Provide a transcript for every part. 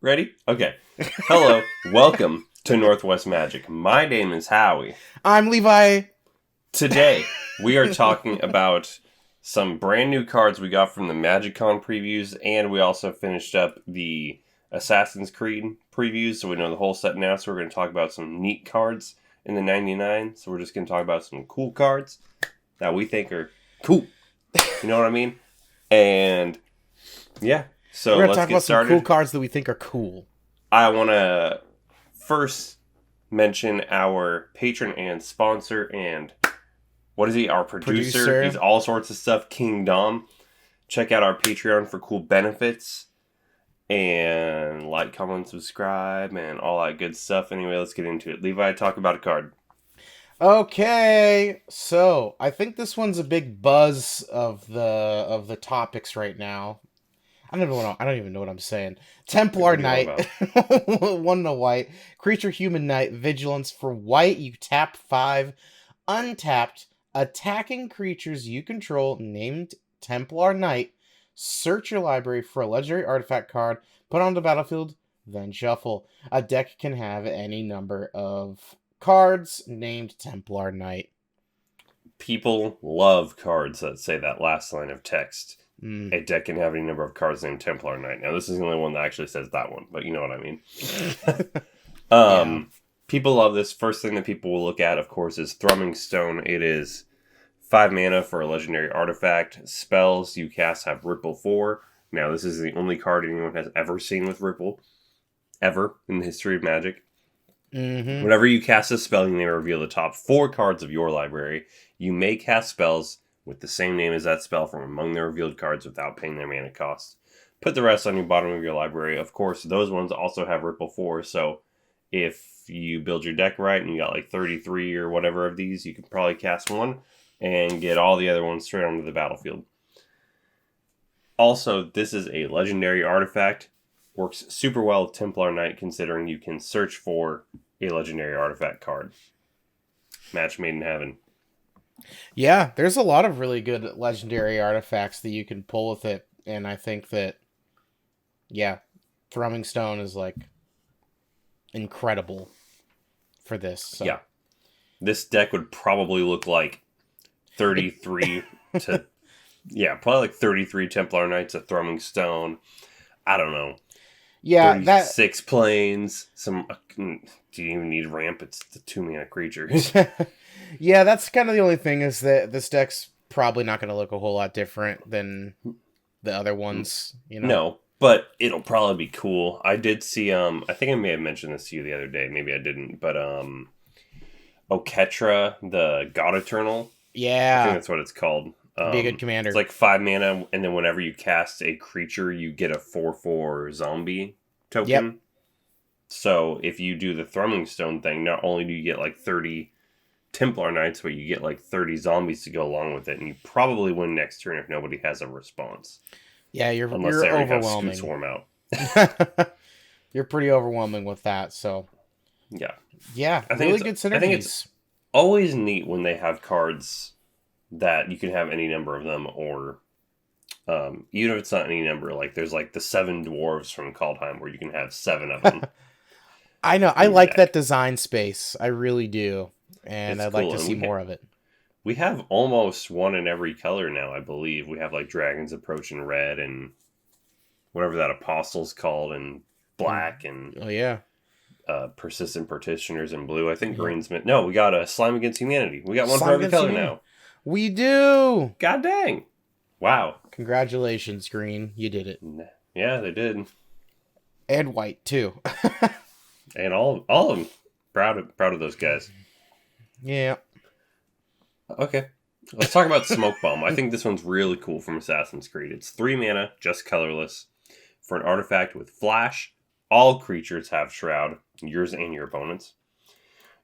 Ready? Okay. Hello, welcome to Northwest Magic. My name is Howie. I'm Levi. Today, we are talking about some brand new cards we got from the MagicCon previews, and we also finished up the Assassin's Creed previews, so we know the whole set now, so we're going to talk about some neat cards in the 99, so we're just going to talk about some cool cards that we think are cool. You know what I mean? And, yeah. So We're going to let's talk get about started. some cool cards that we think are cool. I want to first mention our patron and sponsor and, what is he? Our producer. He's all sorts of stuff, King Dom. Check out our Patreon for cool benefits. And like, comment, subscribe, and all that good stuff. Anyway, let's get into it. Levi, talk about a card. Okay, so I think this one's a big buzz of the topics right now. I don't even know what I'm saying. Templar Knight, 1 white, creature human knight, vigilance for white. You tap 5, untapped, attacking creatures you control named Templar Knight. Search your library for a legendary artifact card, put on the battlefield, then shuffle. A deck can have any number of cards named Templar Knight. People love cards that say that last line of text. A deck can have any number of cards named Templar Knight. Now, this is the only one that actually says that one, but you know what I mean. Yeah. People love this. First thing that people will look at, of course, is Thrumming Stone. It is 5 mana for a legendary artifact. Spells you cast have Ripple 4. Now, this is the only card anyone has ever seen with Ripple. Ever in the history of Magic. Mm-hmm. Whenever you cast a spell, you may reveal the top 4 cards of your library. You may cast spells with the same name as that spell from among the revealed cards without paying their mana cost. Put the rest on your bottom of your library. Of course, those ones also have Ripple 4, so if you build your deck right and you got like 33 or whatever of these, you can probably cast one and get all the other ones straight onto the battlefield. Also, this is a legendary artifact. Works super well with Templar Knight, considering you can search for a legendary artifact card. Match made in heaven. Yeah, there's a lot of really good legendary artifacts that you can pull with it, and I think that, yeah, Thrumming Stone is, like, incredible for this. So. Yeah. This deck would probably look like 33 to... Yeah, probably like 33 Templar Knights, a Thrumming Stone. I don't know. Yeah, 36 planes. Some... do you even need ramp? It's the 2-mana creatures. Yeah, that's kind of the only thing, is that this deck's probably not going to look a whole lot different than the other ones, you know? No, but it'll probably be cool. I did see, I think I may have mentioned this to you the other day, maybe I didn't, but, Oketra, the God Eternal. Yeah. I think that's what it's called. Be a good commander. It's like 5 mana, and then whenever you cast a creature, you get a 4/4 zombie token. Yep. So if you do the Thrumming Stone thing, not only do you get like 30 Templar Knights, but you get like 30 zombies to go along with it, and you probably win next turn if nobody has a response. Yeah, Unless you're they already overwhelming. have Scoot Swarm out. You're pretty overwhelming with that, so... Yeah. Yeah, I think really good synergies. I think it's always neat when they have cards that you can have any number of them, or even if it's not any number, like there's like the 7 dwarves from Kaldheim where you can have 7 of them. I know, I like that design space. I really do. And It's I'd cool. like to see more of it. We have almost one in every color now, I believe. We have like Dragon's Approach in red, and whatever that Apostle's called in black, and oh yeah, Persistent Partitioners in blue. I think green's no. We got a Slime Against Humanity. We got one Slime for every Against color Humanity. now. We do. God dang! Wow. Congratulations, Green. You did it. Yeah, they did. And white too. And all of them. Proud of those guys. Yeah. Okay. Let's talk about Smoke Bomb. I think this one's really cool from Assassin's Creed. It's 3 mana, just colorless, for an artifact with flash. All creatures have Shroud, yours and your opponent's.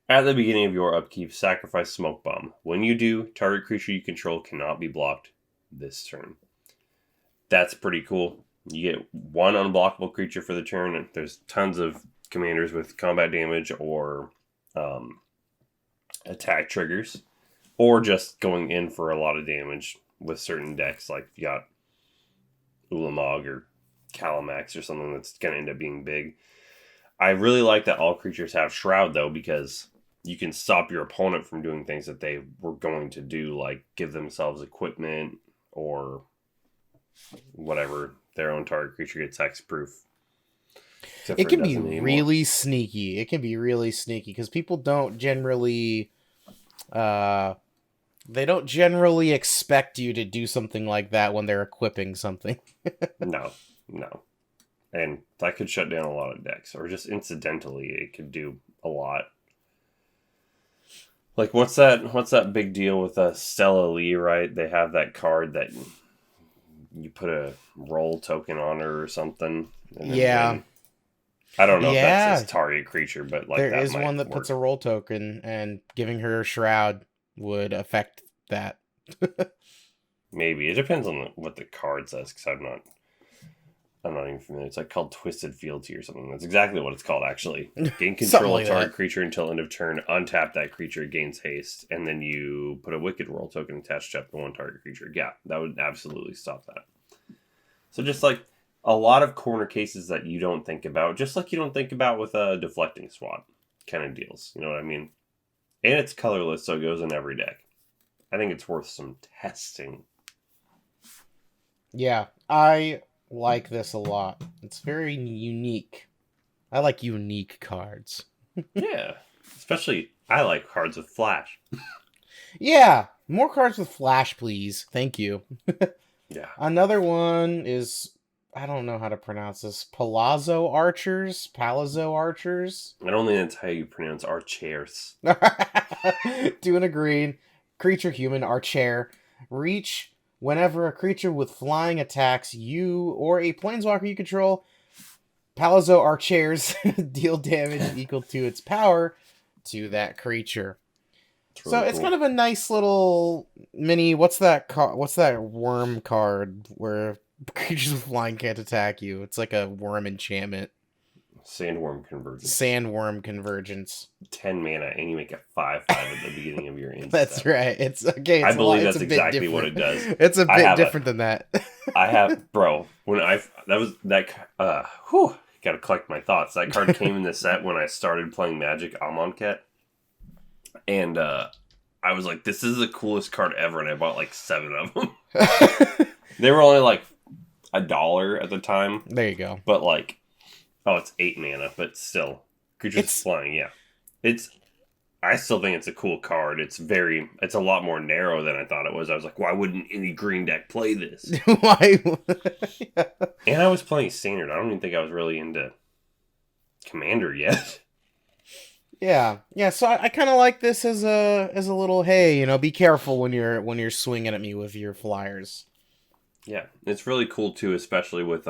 At the beginning of your upkeep, sacrifice Smoke Bomb. When you do, target creature you control cannot be blocked this turn. That's pretty cool. You get 1 unblockable creature for the turn. There's tons of commanders with combat damage or attack triggers, or just going in for a lot of damage with certain decks, like if you got Ulamog or Calamax or something that's going to end up being big. I really like that all creatures have Shroud, though, because you can stop your opponent from doing things that they were going to do, like give themselves equipment or whatever. Their own target creature gets hexproof. It can be really sneaky. It can be really sneaky because people don't generally, they don't generally expect you to do something like that when they're equipping something. No. And that could shut down a lot of decks, or just incidentally, it could do a lot. Like, what's that big deal with Stella Lee, right? They have that card that you put a roll token on her or something. And Yeah. win. I don't know if that's his target creature, but like there that is one that work. puts a roll token, and giving her a Shroud would affect that. Maybe. It depends on what the card says, because I'm not even familiar. It's like called Twisted Fealty or something. That's exactly what it's called, actually. Gain control of target creature until end of turn. Untap that creature, gains haste. And then you put a Wicked roll token attached to one target creature. Yeah, that would absolutely stop that. So just like a lot of corner cases that you don't think about. Just like you don't think about with a Deflecting Swat kind of deals. You know what I mean? And it's colorless, so it goes in every deck. I think it's worth some testing. Yeah, I like this a lot. It's very unique. I like unique cards. Yeah, especially I like cards with flash. Yeah, more cards with flash, please. Thank you. Yeah. Another one is, I don't know how to pronounce this. Palazzo Archers? I don't think that's how you pronounce archers. 2 and a green. Creature human, Archer. Reach. Whenever a creature with flying attacks you or a planeswalker you control, Palazzo Archers deal damage equal to its power to that creature. Really it's cool. Kind of a nice little mini. What's that worm card where creatures with flying can't attack you? It's like a worm enchantment. Sandworm Convergence. 10 mana, and you make a 5/5 at the beginning of your end. That's right. It's okay. I believe that's exactly what it does. It's a bit different than that. I have, bro. Gotta collect my thoughts. That card came in the set when I started playing Magic Amonkhet, and I was like, "This is the coolest card ever," and I bought like 7 of them. They were only like $1 at the time. There you go. But like. Oh, it's 8 mana, but still. Creatures flying, yeah. I still think it's a cool card. It's a lot more narrow than I thought it was. I was like, why wouldn't any green deck play this? Why? Yeah. And I was playing Standard. I don't even think I was really into Commander yet. Yeah. So I kind of like this as a little, hey, be careful when you're swinging at me with your flyers. Yeah, it's really cool too, especially with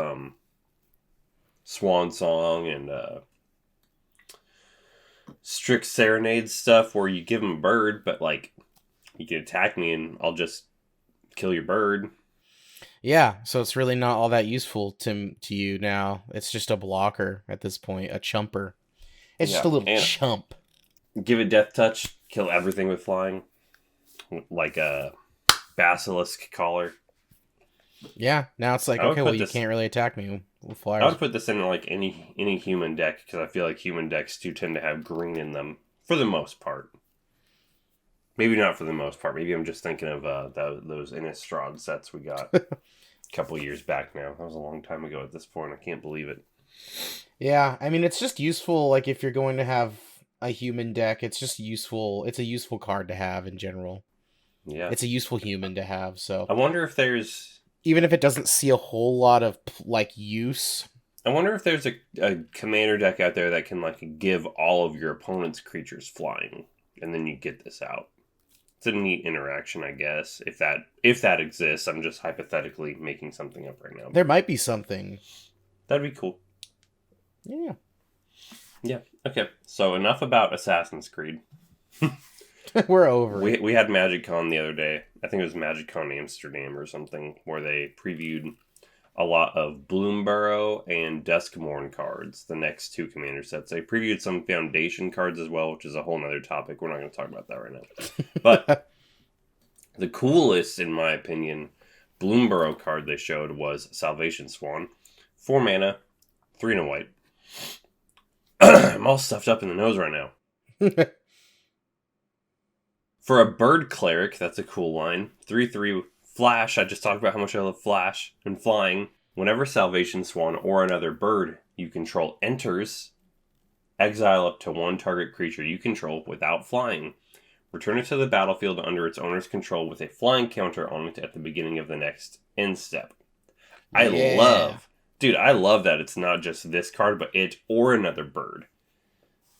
Swan Song and Strict Serenade stuff where you give them a bird, but like you can attack me and I'll just kill your bird. Yeah, so it's really not all that useful to you now. It's just a blocker at this point, a chumper. It's just a little chump. Give it Death Touch, kill everything with flying, like a Basilisk Collar. Yeah, now it's like, okay, well, you can't really attack me with flyers. I would put this in like any human deck, because I feel like human decks do tend to have green in them, for the most part. Maybe not for the most part. Maybe I'm just thinking of those Innistrad sets we got a couple years back now. That was a long time ago at this point. I can't believe it. Yeah, I mean, it's just useful, like, if you're going to have a human deck, it's just useful. It's a useful card to have in general. Yeah. It's a useful human to have, so. I wonder if there's... Even if it doesn't see a whole lot of, like, use. I wonder if there's a commander deck out there that can, like, give all of your opponent's creatures flying, and then you get this out. It's a neat interaction, I guess. If that exists, I'm just hypothetically making something up right now. There might be something. That'd be cool. Yeah. Yeah. Okay. So enough about Assassin's Creed. We're over. We had MagicCon the other day. I think it was MagicCon Amsterdam or something, where they previewed a lot of Bloomburrow and Duskmourn cards, the next 2 commander sets. They previewed some Foundation cards as well, which is a whole nother topic. We're not going to talk about that right now. But the coolest, in my opinion, Bloomburrow card they showed was Salvation Swan. 4 mana, 3 and a white. I'm all stuffed up in the nose right now. For a bird cleric, that's a cool line. 3/3 flash. I just talked about how much I love flash and flying. Whenever Salvation Swan or another bird you control enters, exile up to 1 target creature you control without flying. Return it to the battlefield under its owner's control with a flying counter on it at the beginning of the next end step. I love that it's not just this card, but it or another bird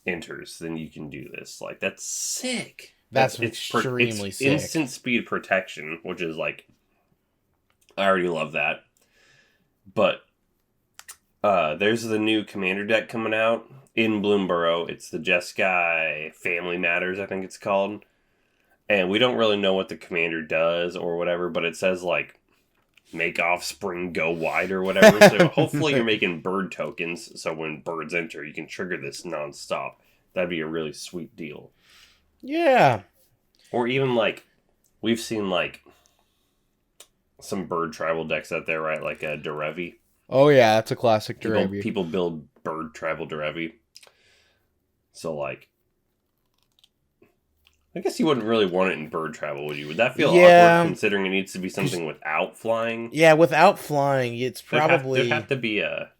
enters. Then you can do this. Like, that's sick. That's extremely sick. Instant speed protection, which is like, I already love that. But there's the new Commander deck coming out in Bloomborough. It's the Jeskai Family Matters, I think it's called. And we don't really know what the Commander does or whatever, but it says like, make offspring go wide or whatever. So hopefully you're making bird tokens, so when birds enter, you can trigger this nonstop. That'd be a really sweet deal. Yeah. Or even like, we've seen like some bird tribal decks out there, right? Like a Derevi. Oh yeah, that's a classic Derevi. People build bird tribal Derevi. So like, I guess you wouldn't really want it in bird travel, would you? Would that feel awkward considering it needs to be something without flying? Yeah, without flying, it's probably... There'd have to be a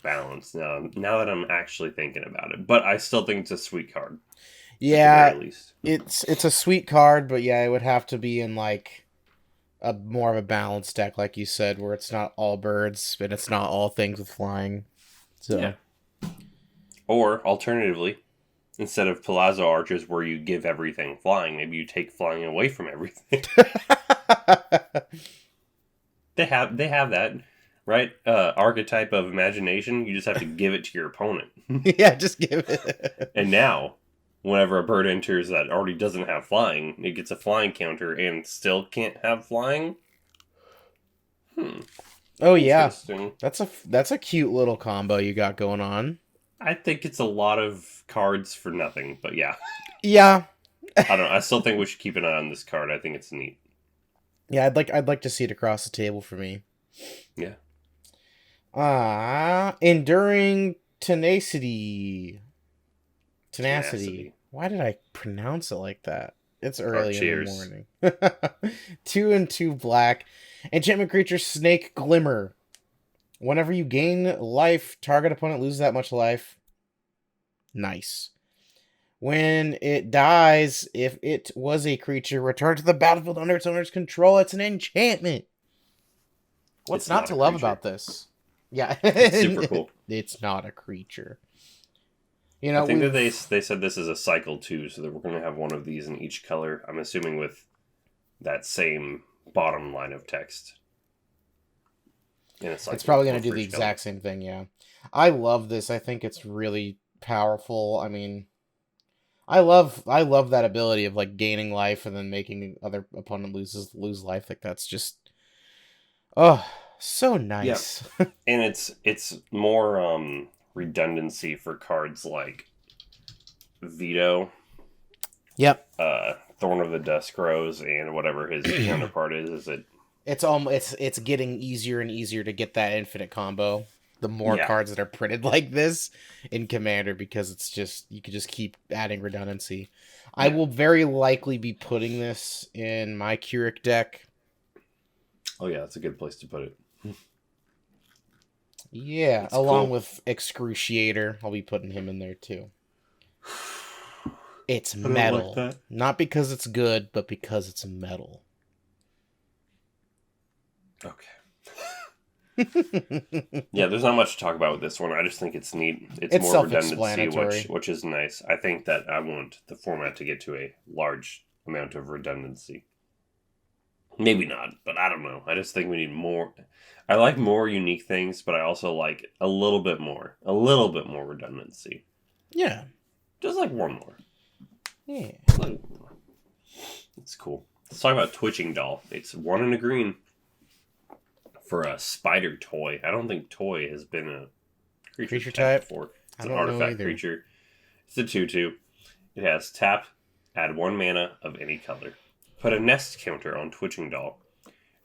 balance now that I'm actually thinking about it. But I still think it's a sweet card. Yeah, at the very least. It's a sweet card, but yeah, it would have to be in like a more of a balanced deck, like you said, where it's not all birds, and it's not all things with flying. So, yeah. Or, alternatively, instead of Palazzo Archers where you give everything flying, maybe you take flying away from everything. They have that, right? Archetype of imagination. You just have to give it to your opponent. Yeah, just give it. And now, whenever a bird enters that already doesn't have flying, it gets a flying counter and still can't have flying. Oh yeah, that's a cute little combo you got going on. I think it's a lot of cards for nothing, but yeah. Yeah. I don't know. I still think we should keep an eye on this card. I think it's neat. Yeah, I'd like to see it across the table for me. Yeah. Enduring Tenacity. Why did I pronounce it like that? It's early in the morning. 2 and 2 black. Enchantment creature Snake Glimmer. Whenever you gain life, target opponent loses that much life. Nice. When it dies, if it was a creature, return to the battlefield under its owner's control. It's an enchantment. What's not to love about this? Yeah. It's super cool. It's not a creature. You know, I think that they said this is a cycle too, so that we're going to have one of these in each color. I'm assuming with that same bottom line of text. It's probably going to do the exact same thing, yeah. I love this. I think it's really powerful. I mean, I love that ability of like gaining life and then making other opponent lose life. Like that's just so nice. Yeah. And it's more redundancy for cards like Veto. Yep. Thorn of the Dusk Rose and whatever his counterpart is it it's getting easier and easier to get that infinite combo. The more cards that are printed like this in Commander, because it's just you can just keep adding redundancy. Yeah. I will very likely be putting this in my Keurig deck. Oh yeah, that's a good place to put it. Yeah, it's along with Excruciator, I'll be putting him in there too. It's metal. Like not because it's good, but because it's metal. Okay. Yeah, there's not much to talk about with this one. I just think it's neat. It's more redundancy, which is nice. I think that I want the format to get to a large amount of redundancy. Maybe not, but I don't know. I just think we need more. I like more unique things, but I also like a little bit more redundancy. Yeah. Just like one more. Yeah. It's cool. Let's talk about Twitching Doll. It's 1 and a green for a spider toy. I don't think toy has been a creature type before. It's an artifact creature. It's a 2/2. It has tap, add 1 mana of any color. Put a nest counter on Twitching Doll.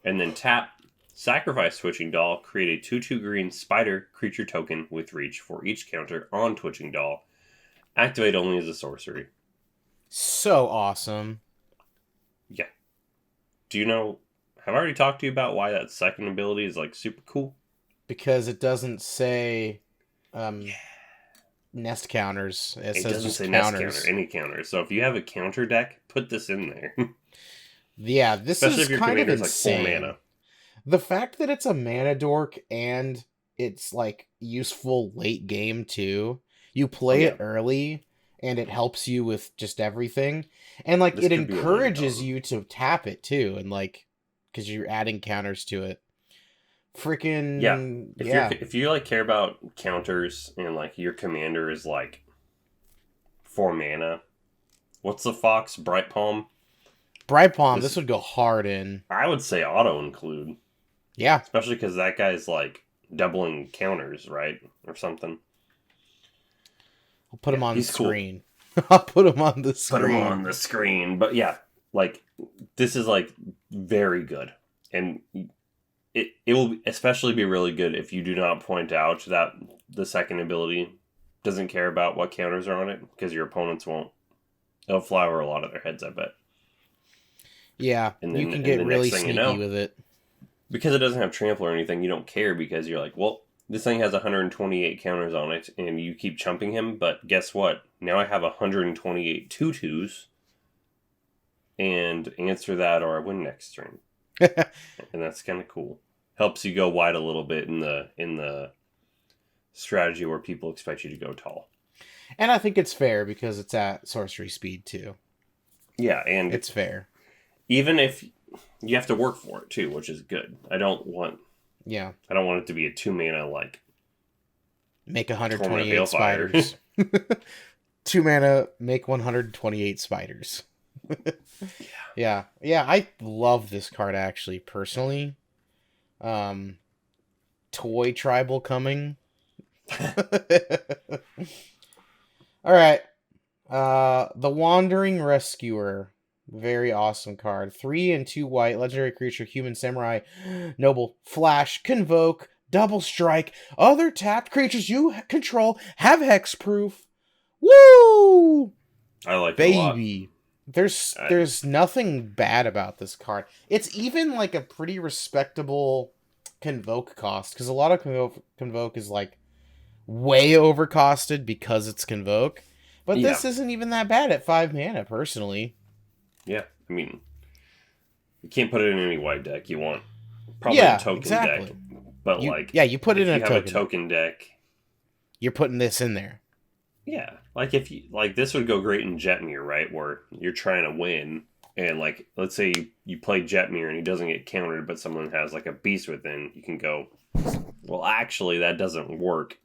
And then tap, Sacrifice Twitching Doll. Create a 2/2 green spider creature token with reach for each counter on Twitching Doll. Activate only as a sorcery. So awesome. Yeah. Do you know... Have I already talked to you about why that second ability is, like, super cool? Because it doesn't say Yeah. nest counters. It says doesn't just say counters. nest counter, any counter. So if you have a counter deck, put this in there. Yeah, this Especially is if your kind of commander's insane. like full mana. The fact that it's a mana dork and it's like useful late game too. You play it early and it helps you with just everything. And like This it could be a encourages $100. you to tap it too, and like because you're adding counters to it. Freaking If you like care about counters and like your commander is like 4 mana, what's the fox? Bright Palm? Bright Palm, this would go hard in. I would say auto include. Yeah. Especially because that guy's like doubling counters, right? Or something. I'll put him on the he's cool. screen. I'll put him on the screen. Put him on the screen. But yeah, like this is like very good. And it will especially be really good if you do not point out that the second ability doesn't care about what counters are on it, because your opponents won't. It'll fly over a lot of their heads, I bet. Yeah, And then, you can get really next thing sneaky you know, with it. Because it doesn't have trample or anything, you don't care, because you're like, well, this thing has 128 counters on it, and you keep chumping him, but guess what? Now I have 128 2/2s, and answer that or I win next turn. And that's kind of cool. Helps you go wide a little bit in the strategy where people expect you to go tall. And I think it's fair because it's at sorcery speed too. Yeah, and it's fair. Even if you have to work for it too, which is good. I don't want it to be a 2 mana like make 128 spiders. 2 mana, make 128 spiders. Yeah, I love this card actually, personally. Toy tribal coming. Alright. The Wandering Rescuer. Very awesome card. 3 and 2 white, legendary creature, human samurai, noble, flash, convoke, double strike. Other tapped creatures you control have hexproof. Woo! I like baby. It a lot. There's nothing bad about this card. It's even like a pretty respectable convoke cost, because a lot of convoke is like way overcosted because it's convoke. But this isn't even that bad at 5 mana, personally. Yeah, I mean, you can't put it in any white deck. You want probably a token deck. But you put it in a token deck. You're putting this in there. Yeah, like if you this would go great in Jetmir, right? Where you're trying to win, and like let's say you play Jetmir and he doesn't get countered, but someone has like a beast within, you can go, well, actually that doesn't work.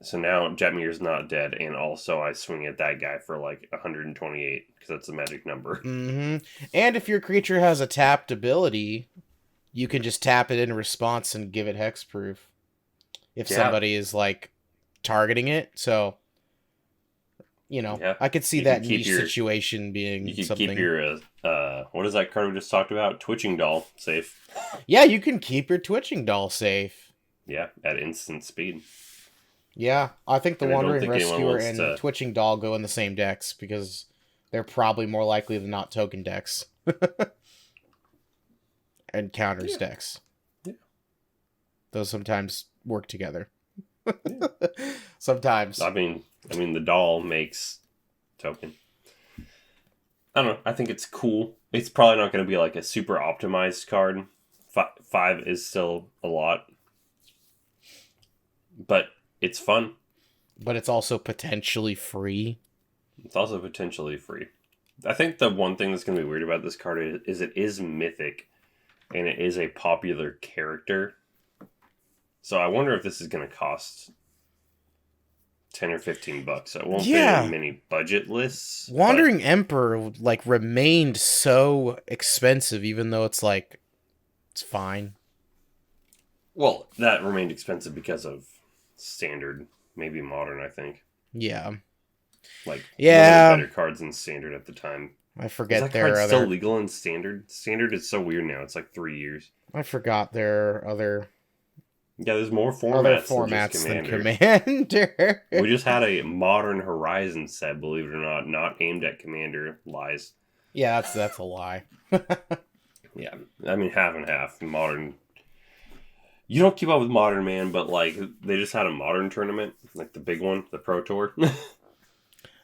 So now Jetmir's not dead, and also I swing at that guy for like 128 because that's a magic number. Mm-hmm. And if your creature has a tapped ability, you can just tap it in response and give it hexproof. If somebody is like targeting it, so I could see that niche situation being you could something. Keep your what is that card we just talked about? Twitching Doll safe. Yeah, you can keep your Twitching Doll safe. Yeah, at instant speed. Yeah, I think the Wandering Rescuer and Twitching Doll go in the same decks because they're probably more likely than not token decks. And counters decks. Yeah. Those sometimes work together. Sometimes. I mean the doll makes token. I don't know. I think it's cool. It's probably not going to be like a super optimized card. 5 is still a lot. But it's fun. But it's also potentially free. I think the one thing that's going to be weird about this card is it is mythic. And it is a popular character. So I wonder if this is going to cost $10 or $15. So it won't be in many budget lists. Wandering Emperor remained so expensive, even though it's fine. Well, that remained expensive because of standard, maybe modern, I think. Yeah. Better cards than standard at the time. I Is forget that their card still other. legal in standard? Standard is so weird now. It's like 3 years. I forgot their Yeah, there's more other formats than just formats than Commander. Commander. We just had a Modern Horizon set, believe it or not aimed at Commander. Lies. Yeah, that's a lie. Yeah, I mean half and half. Modern. You don't keep up with Modern, man, but like they just had a Modern tournament, like the big one, the Pro Tour.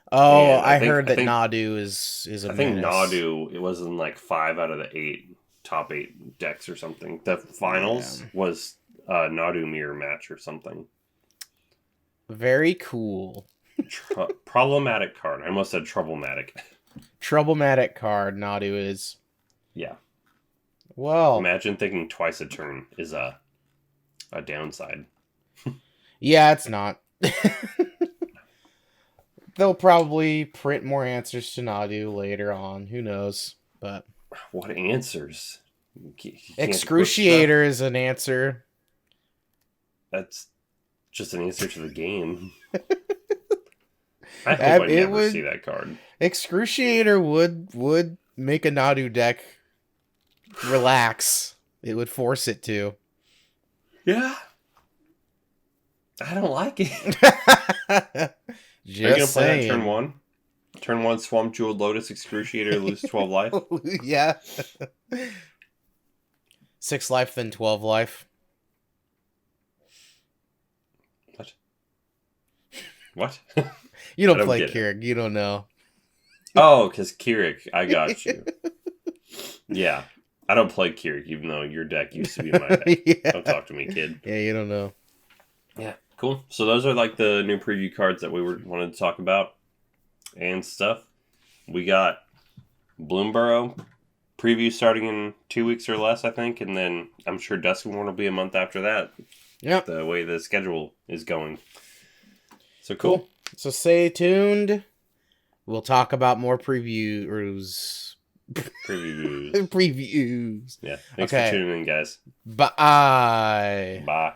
Oh, And I heard that Nadu is a I think menace. Nadu, it was in like 5 out of the 8 top 8 decks or something. The finals was a Nadu mirror match or something. Very cool. Problematic card. I almost said troublematic. Troublematic card, Nadu is. Yeah. Well, Imagine thinking twice a turn is a downside. yeah, it's not. They'll probably print more answers to Nadu later on. Who knows? But What answers? You can't Excruciator is an answer. That's just an answer to the game. I hope I never see that card. Excruciator would make a Nadu deck relax. It would force it to. Yeah. I don't like it. Just Are you gonna play saying. that turn 1? Turn 1 Swamp Jeweled Lotus Excruciator, lose 12 life? Yeah. 6 life, then 12 life. What? What? You don't play Keurig. You don't know. Oh, because Keurig. I got you. Yeah. I don't play Keurig, even though your deck used to be my deck. Yeah. Don't talk to me, kid. Yeah, you don't know. Yeah, cool. So those are like the new preview cards that we wanted to talk about and stuff. We got Bloomborough preview starting in 2 weeks or less, I think, and then I'm sure Duskmourn will be a month after that. Yep. The way the schedule is going. So cool. So stay tuned. We'll talk about more previews. Previews. Previews. Yeah. Thanks for tuning in, guys. Bye. Bye.